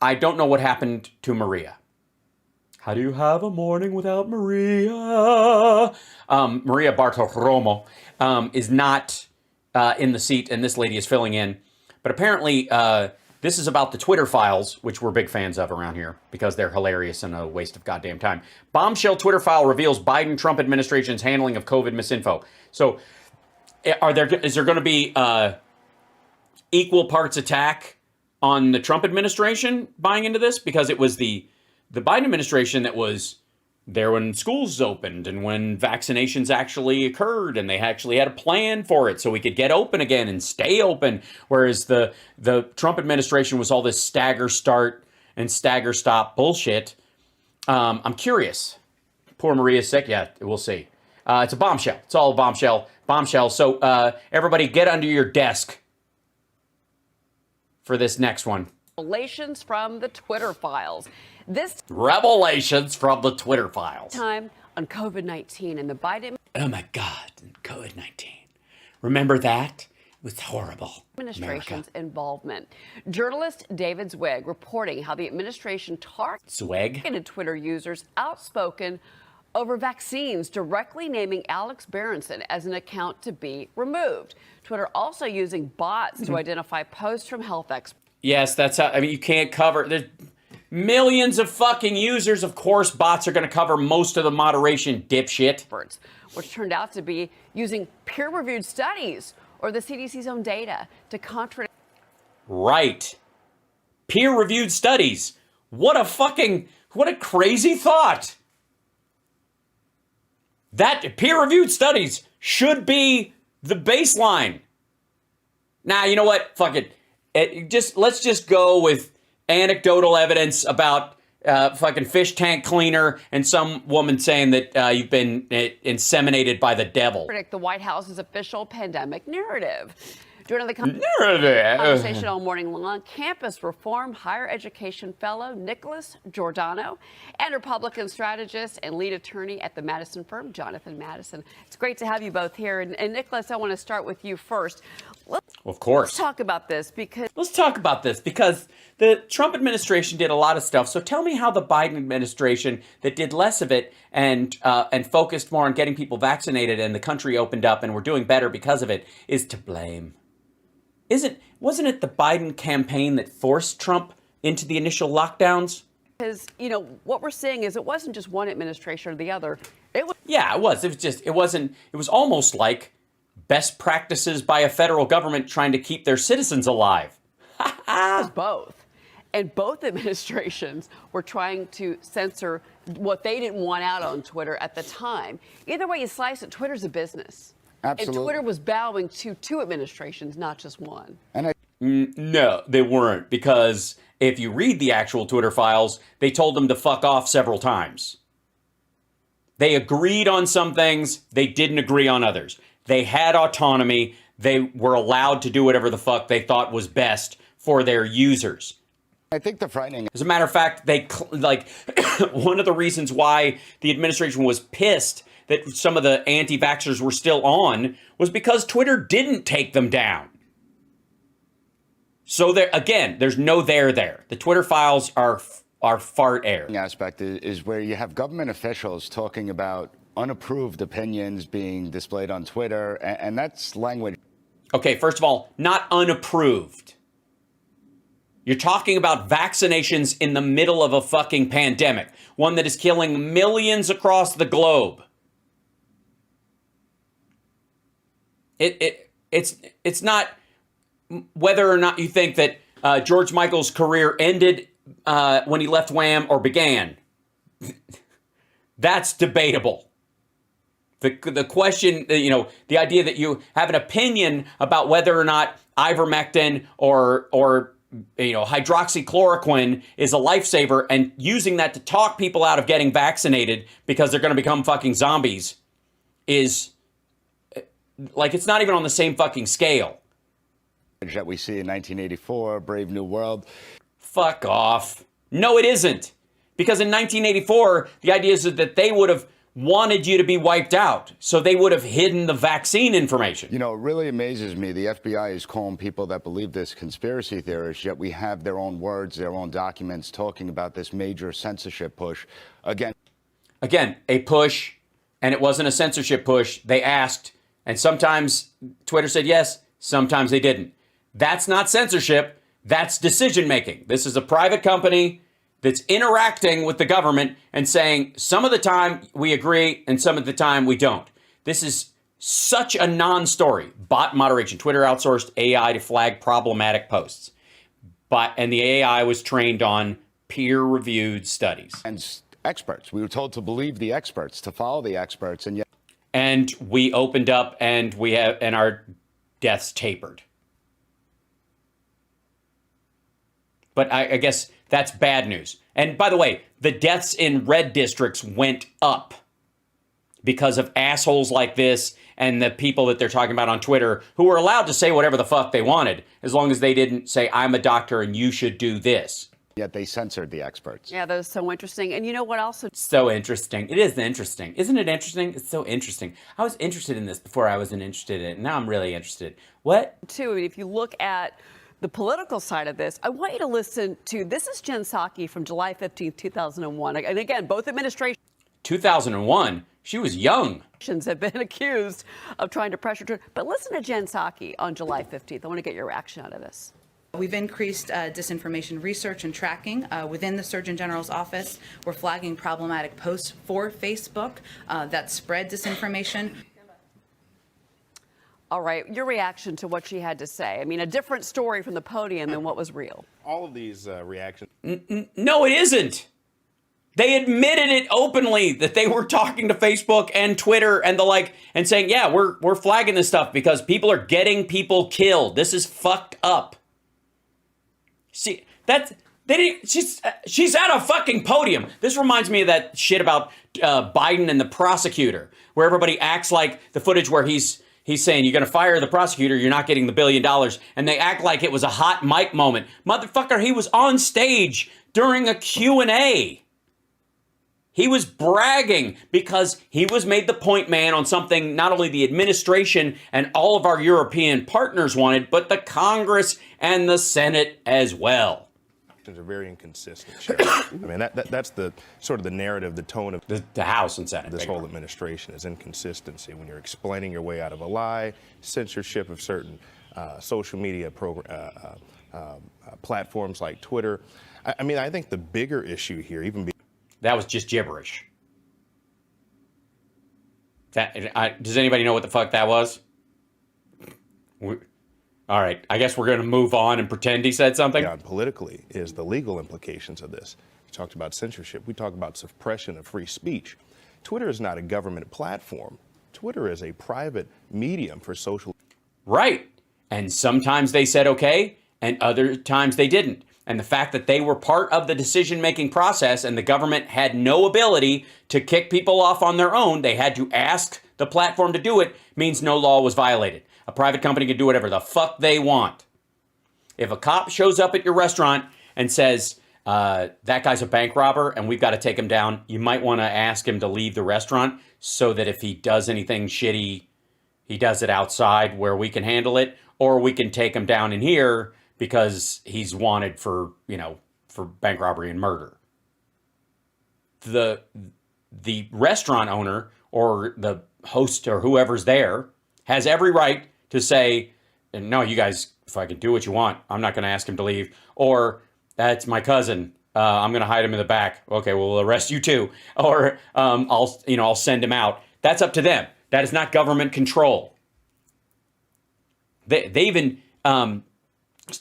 I don't know what happened to Maria. How do you have a morning without Maria? Maria Bartiromo is not in the seat, and this lady is filling in. But apparently, this is about the Twitter files, which we're big fans of around here because they're hilarious and a waste of goddamn time. Bombshell Twitter file reveals Biden-Trump administration's handling of COVID misinfo. So, is there going to be equal parts attack on the Trump administration buying into this? Because it was the Biden administration that was there when schools opened and when vaccinations actually occurred, and they actually had a plan for it so we could get open again and stay open. Whereas the Trump administration was all this stagger start and stagger stop bullshit. I'm curious. Poor Maria's sick. Yeah, we'll see. It's a bombshell. It's all a bombshell. So everybody get under your desk for this next one. Revelations from the Twitter files. Revelations from the Twitter files. Time on COVID-19 and the Biden. Oh my God, COVID-19. Remember that? It was horrible. Administration's involvement. Journalist David Zweig reporting how the administration targeted Twitter users outspoken over vaccines, directly naming Alex Berenson as an account to be removed. Twitter also using bots to identify posts from health experts. Yes, that's how, I mean, you can't cover, there's millions of fucking users. Of course, bots are going to cover most of the moderation, dipshit. Which turned out to be using peer-reviewed studies or the CDC's own data to contradict. Right. Peer-reviewed studies. What a crazy thought. That peer-reviewed studies should be the baseline. Nah, you know what? Fuck it. Let's just go with anecdotal evidence about fucking fish tank cleaner and some woman saying that you've been inseminated by the devil. Predict the White House's official pandemic narrative. During the conversation all morning long, campus reform higher education fellow Nicholas Giordano and Republican strategist and lead attorney at the Madison firm, Jonathan Madison. It's great to have you both here. And Nicholas, I want to start with you first. Of course. Let's talk about this because the Trump administration did a lot of stuff. So tell me how the Biden administration that did less of it and focused more on getting people vaccinated and the country opened up and we're doing better because of it is to blame. Wasn't it the Biden campaign that forced Trump into the initial lockdowns? Because, what we're seeing is it wasn't just one administration or the other. Yeah, it was. It was almost like best practices by a federal government trying to keep their citizens alive. It was both. And both administrations were trying to censor what they didn't want out on Twitter at the time. Either way you slice it, Twitter's a business. Absolutely. And Twitter was bowing to two administrations, not just one. No, they weren't, because if you read the actual Twitter files, they told them to fuck off several times. They agreed on some things, they didn't agree on others. They had autonomy, they were allowed to do whatever the fuck they thought was best for their users. I think the frightening. As a matter of fact, one of the reasons why the administration was pissed that some of the anti-vaxxers were still on was because Twitter didn't take them down. So there's no there. The Twitter files are fart air. Aspect is where you have government officials talking about unapproved opinions being displayed on Twitter, and that's language. Okay, first of all, not unapproved. You're talking about vaccinations in the middle of a fucking pandemic, one that is killing millions across the globe. It's not whether or not you think that George Michael's career ended when he left Wham or began. That's debatable. The question, the idea that you have an opinion about whether or not ivermectin or hydroxychloroquine is a lifesaver and using that to talk people out of getting vaccinated because they're going to become fucking zombies is it's not even on the same fucking scale. That we see in 1984, Brave New World. Fuck off. No, it isn't. Because in 1984, the idea is that they would have wanted you to be wiped out. So they would have hidden the vaccine information. You know, it really amazes me. The FBI is calling people that believe this conspiracy theorists, yet we have their own words, their own documents talking about this major censorship push. Again, a push, and it wasn't a censorship push. They asked, and sometimes Twitter said yes, sometimes they didn't. That's not censorship. That's decision making. This is a private company that's interacting with the government and saying some of the time we agree and some of the time we don't. This is such a non-story. Bot moderation. Twitter outsourced AI to flag problematic posts. And the AI was trained on peer-reviewed studies. And experts. We were told to believe the experts, to follow the experts, and yet. And we opened up and our deaths tapered. But I guess that's bad news. And by the way, the deaths in red districts went up because of assholes like this and the people that they're talking about on Twitter who were allowed to say whatever the fuck they wanted as long as they didn't say, I'm a doctor and you should do this. Yet they censored the experts. Yeah, that was so interesting. And you know what else? So interesting. It is interesting. Isn't it interesting? It's so interesting. I was interested in this before I wasn't interested in it. Now I'm really interested. What? Too, I mean, if you look at the political side of this, I want you to listen to, this is Jen Psaki from July 15th, 2001. And again, both administrations 2001? She was young. Have been accused of trying to pressure Twitter. But listen to Jen Psaki on July 15th. I want to get your reaction out of this. We've increased disinformation research and tracking within the Surgeon General's office. We're flagging problematic posts for Facebook that spread disinformation. All right, your reaction to what she had to say. I mean, a different story from the podium than what was real. All of these reactions. No, it isn't. They admitted it openly that they were talking to Facebook and Twitter and the like and saying, yeah, we're flagging this stuff because people are getting people killed. This is fucked up. See, she's at a fucking podium. This reminds me of that shit about Biden and the prosecutor, where everybody acts like the footage where he's saying, you're going to fire the prosecutor, you're not getting the $1 billion. And they act like it was a hot mic moment. Motherfucker, he was on stage during a Q&A. He was bragging because he was made the point man on something not only the administration and all of our European partners wanted, but the Congress and the Senate as well. Are very inconsistent. I mean, that's the sort of the narrative, the tone of the House and Senate. This whole administration is inconsistency when you're explaining your way out of a lie, censorship of certain social media platforms like Twitter. I mean, I think the bigger issue here, that was just gibberish. Does anybody know what the fuck that was? All right, I guess we're going to move on and pretend he said something. Politically is the legal implications of this. We talked about censorship. We talk about suppression of free speech. Twitter is not a government platform. Twitter is a private medium for social. Right. And sometimes they said okay, and other times they didn't. And the fact that they were part of the decision-making process and the government had no ability to kick people off on their own, they had to ask the platform to do it, means no law was violated. A private company can do whatever the fuck they want. If a cop shows up at your restaurant and says, that guy's a bank robber and we've got to take him down, you might want to ask him to leave the restaurant so that if he does anything shitty, he does it outside where we can handle it, or we can take him down in here because he's wanted for bank robbery and murder. The restaurant owner or the host or whoever's there has every right to say, no, you guys fucking do what you want. I'm not going to ask him to leave. Or, that's my cousin. I'm going to hide him in the back. Okay, well, we'll arrest you too. Or I'll send him out. That's up to them. That is not government control. They even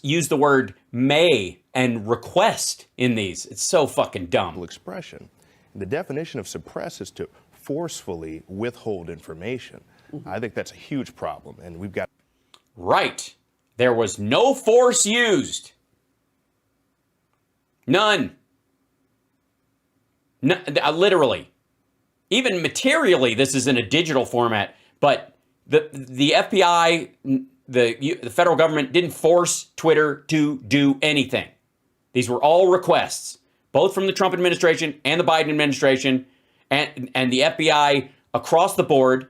use the word may and request in these. It's so fucking dumb. Expression. The definition of suppress is to forcefully withhold information. I think that's a huge problem, and we've got. Right. There was no force used. None. No, literally. Even materially, this is in a digital format, but the FBI, the federal government didn't force Twitter to do anything. These were all requests, both from the Trump administration and the Biden administration, and the FBI across the board,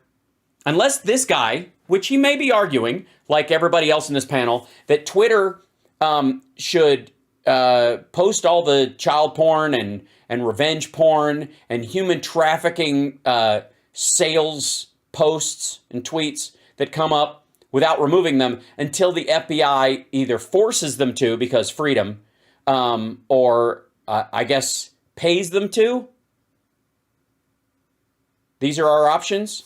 unless this guy, which he may be arguing, like everybody else in this panel, that Twitter should post all the child porn and revenge porn and human trafficking sales posts and tweets that come up without removing them until the FBI either forces them to, because freedom, or I guess pays them to. These are our options.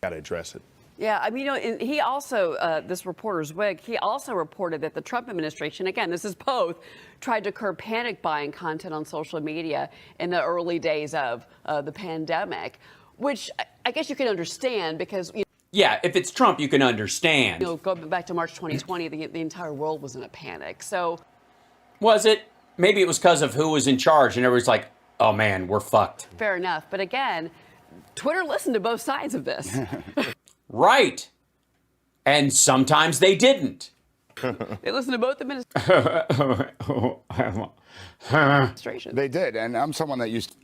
Got to address it. Yeah, I mean, and he also, this reporter's wig, he also reported that the Trump administration, again, this is both, tried to curb panic buying content on social media in the early days of the pandemic, which I guess you can understand because, yeah, if it's Trump, you can understand. Going back to March 2020, the entire world was in a panic. So, was it? Maybe it was because of who was in charge, and everybody's like, oh man, we're fucked. Fair enough. But again, Twitter listened to both sides of this. Right. And sometimes they didn't. They listened to both administrations. They did, and I'm someone that used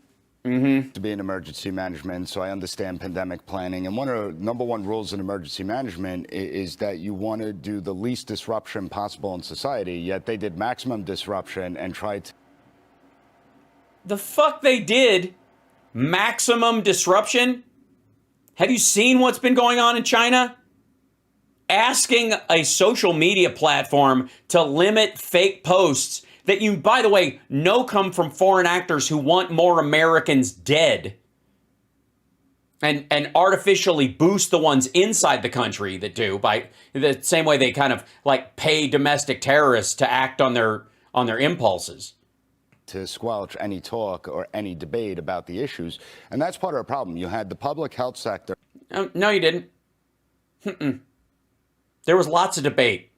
to be in emergency management, so I understand pandemic planning. And one of the number one rules in emergency management is that you want to do the least disruption possible in society, yet they did maximum disruption and tried to... The fuck they did? Maximum disruption? Have you seen what's been going on in China? Asking a social media platform to limit fake posts that you, by the way, know come from foreign actors who want more Americans dead, and artificially boost the ones inside the country that do, by the same way they kind of like pay domestic terrorists to act on their impulses. To squelch any talk or any debate about the issues. And that's part of the problem. You had the public health sector. No, you didn't. There was lots of debate.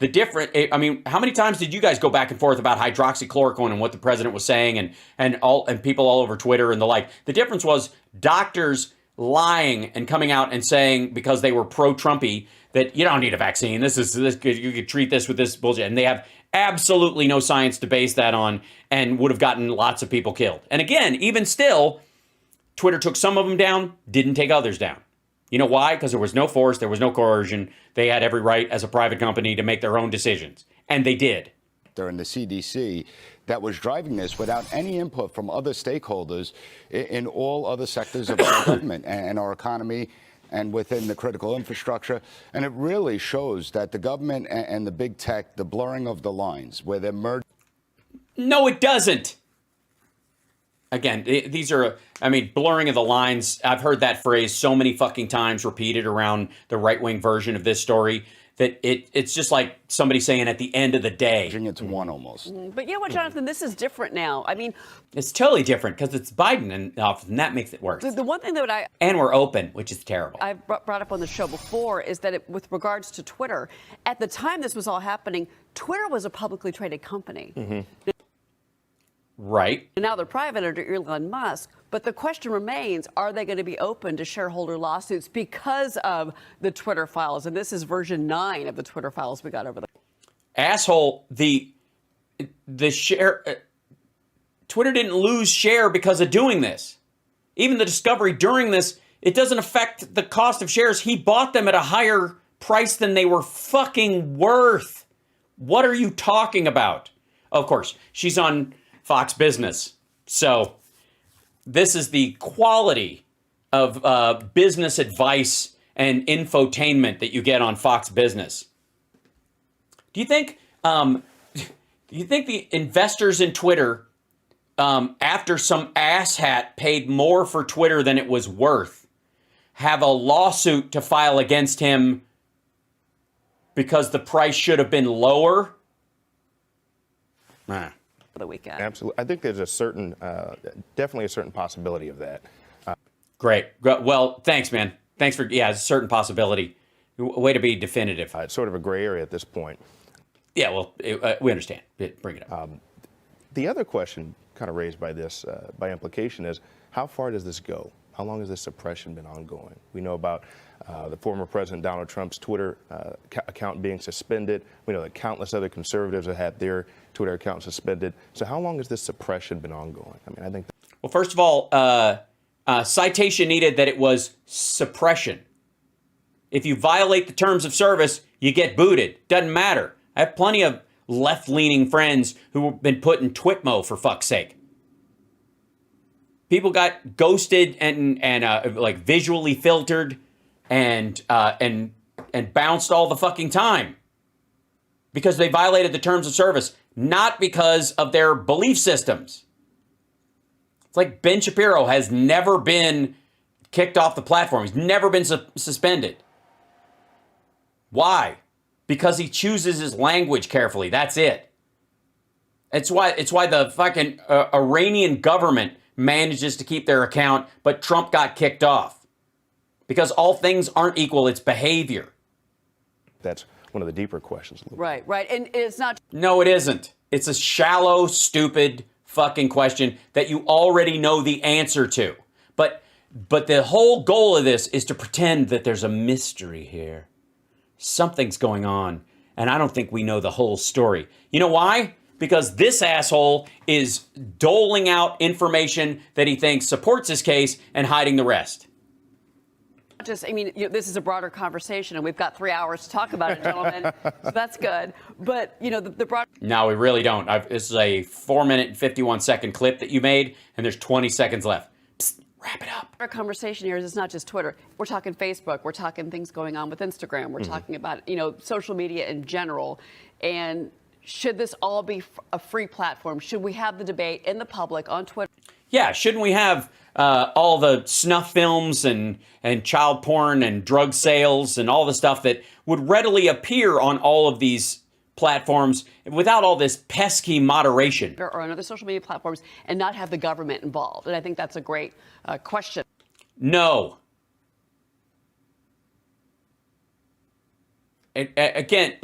I mean, how many times did you guys go back and forth about hydroxychloroquine and what the president was saying and people all over Twitter and the like? The difference was doctors lying and coming out and saying, because they were pro-Trumpy, that you don't need a vaccine. You could treat this with this bullshit. And they have absolutely no science to base that on, and would have gotten lots of people killed. And again, even still, Twitter took some of them down, didn't take others down. You know why? Because there was no force, there was no coercion. They had every right as a private company to make their own decisions. And they did. During the CDC that was driving this without any input from other stakeholders in all other sectors of our government and our economy and within the critical infrastructure. And it really shows that the government and the big tech, the blurring of the lines, where they're merged. No, it doesn't. Again, these are, blurring of the lines. I've heard that phrase so many fucking times repeated around the right-wing version of this story that it's just like somebody saying at the end of the day. It's one almost. But you know what, Jonathan, this is different now. I mean, it's totally different because it's Biden in office, and that makes it worse. The one thing that and we're open, which is terrible. I've brought up on the show before is that with regards to Twitter, at the time this was all happening, Twitter was a publicly traded company. Right. And now they're private under Elon Musk. But the question remains, are they going to be open to shareholder lawsuits because of the Twitter files? And this is version 9 of the Twitter files we got over there. Asshole, the share... Twitter didn't lose share because of doing this. Even the discovery during this, it doesn't affect the cost of shares. He bought them at a higher price than they were fucking worth. What are you talking about? Of course, she's on Fox Business. So this is the quality of business advice and infotainment that you get on Fox Business. Do you think the investors in Twitter, after some asshat paid more for Twitter than it was worth, have a lawsuit to file against him because the price should have been lower? The weekend. Absolutely. I think there's definitely a certain possibility of that. Great. Well, thanks, man. Thanks for, it's a certain possibility. Way to be definitive. It's sort of a gray area at this point. Yeah, well, we understand. Bring it up. The other question kind of raised by this, by implication, is how far does this go? How long has this suppression been ongoing? We know about the former President Donald Trump's Twitter account being suspended. We know that countless other conservatives have had their Twitter account suspended. So how long has this suppression been ongoing? I think. Well, first of all, citation needed that it was suppression. If you violate the terms of service, you get booted. Doesn't matter. I have plenty of left-leaning friends who have been put in Twitmo, for fuck's sake. People got ghosted and like visually filtered and bounced all the fucking time because they violated the terms of service, not because of their belief systems. It's like Ben Shapiro has never been kicked off the platform. He's never been suspended. Why? Because he chooses his language carefully. That's it. It's why the fucking Iranian government manages to keep their account, but Trump got kicked off. Because all things aren't equal. It's behavior. That's one of the deeper questions. Right. And it's not. No, it isn't. It's a shallow, stupid fucking question that you already know the answer to. But the whole goal of this is to pretend that there's a mystery here. Something's going on, and I don't think we know the whole story. You know why? Because this asshole is doling out information that he thinks supports his case and hiding the rest. This is a broader conversation, and we've got 3 hours to talk about it, gentlemen. So that's good. But, the broader... No, we really don't. This is a 4-minute and 51-second clip that you made, and there's 20 seconds left. Psst, wrap it up. Our conversation here is it's not just Twitter. We're talking Facebook. We're talking things going on with Instagram. We're talking about, social media in general. And should this all be a free platform? Should we have the debate in the public on Twitter? Yeah, shouldn't we have all the snuff films and child porn and drug sales and all the stuff that would readily appear on all of these platforms without all this pesky moderation? Or on other social media platforms and not have the government involved? And I think that's a great question. No. Again,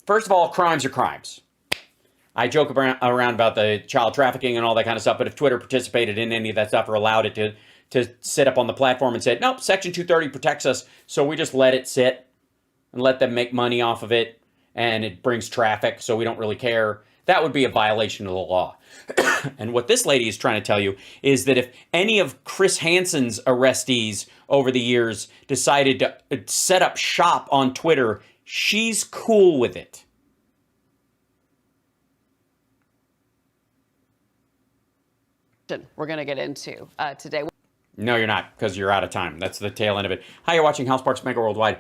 first of all, crimes are crimes. I joke around about the child trafficking and all that kind of stuff, but if Twitter participated in any of that stuff or allowed it to sit up on the platform and said, nope, Section 230 protects us, so we just let it sit and let them make money off of it, and it brings traffic, so we don't really care, that would be a violation of the law. And what this lady is trying to tell you is that if any of Chris Hansen's arrestees over the years decided to set up shop on Twitter, she's cool with it. We're going to get into today. No, you're not, because you're out of time. That's the tail end of it. Hi, you're watching House Parks Mega Worldwide.